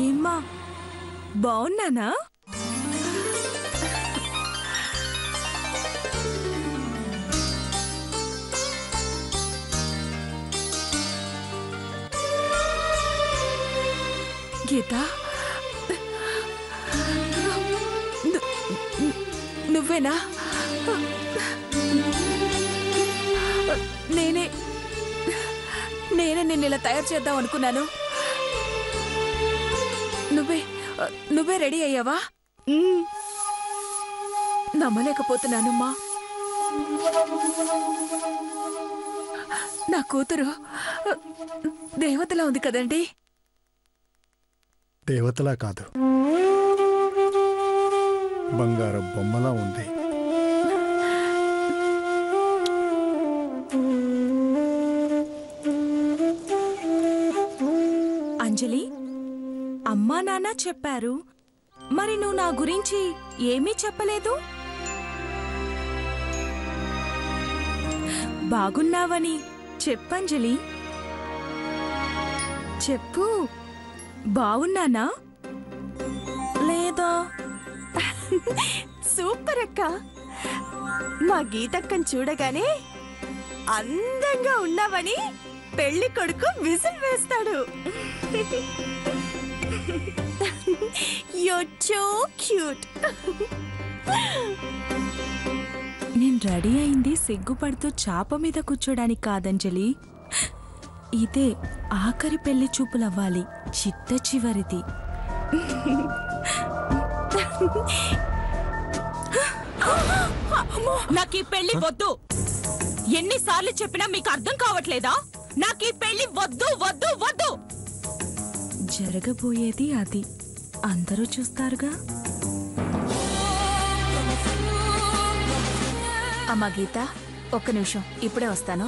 ఏమ్మా బాగున్నానా? గీత, నువ్వేనా? నేనే నిన్ను ఇలా తయారు చేద్దాం అనుకున్నాను. నువ్వే రెడీ అయ్యావా? నమ్మలేకపోతున్నానమ్మా. నా కూతురు దేవతలా ఉంది కదండి? దేవతలా కాదు, బంగారం బొమ్మలా ఉంది. అంజలి, అమ్మా నాన్న చెప్పారు, మరి నువ్వు నా గురించి ఏమీ చెప్పలేదు. బాగున్నావని చెప్పంజలి, చెప్పు. బాగున్నానా లేదా? సూపర్ అక్క. మా గీతక్కని చూడగానే అందంగా ఉన్నావని పెళ్లి కొడుకు విజిల్ వేస్తాడు. You're so cute. నేను రెడీ అయింది సిగ్గుపడుతూ చాప మీద కూర్చోడానికి కాదంజలి. ఇదే ఆఖరి పెళ్లి చూపులవ్వాలి, చిట్ట చివరిది. నాకీ పెళ్లి వద్దు. ఎన్నిసార్లు చెప్పినా మీకు అర్థం కావట్లేదా? నాకీ పెళ్లి వద్దు వద్దు వద్దు. జరగబోయేది అది, అందరూ చూస్తారుగా. అమ్మా గీత, ఒక్క నిమిషం, ఇప్పుడే వస్తాను.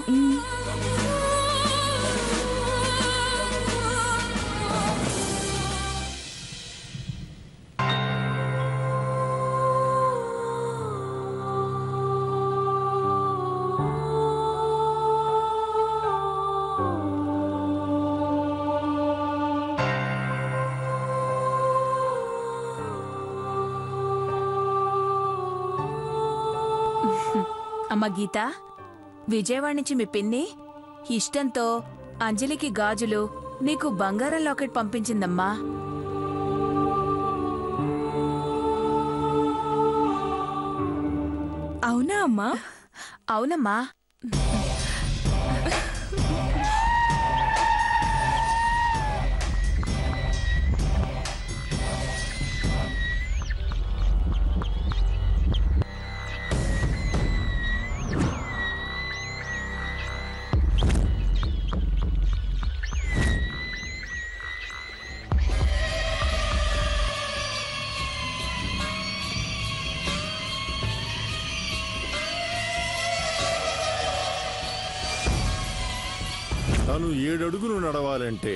అమ్మ గీత, విజయవాడ నుంచి మీ పిన్ని ఇష్టంతో అంజలికి గాజులు, నీకు బంగారం లాకెట్ పంపించిందమ్మా. అవునా అమ్మా? అవునమ్మా. తను 7 అడుగులు నడవాలంటే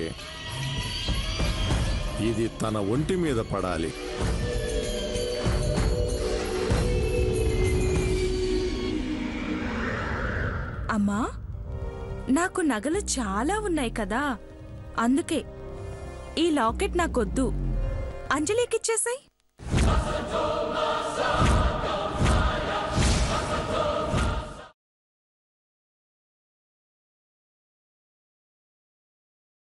ఇది తన ఒంటి మీద పడాలి. అమ్మా, నాకు నగలు చాలా ఉన్నాయి కదా, అందుకే ఈ లాకెట్ నాకొద్దు, అంజలికిచ్చేసాయి.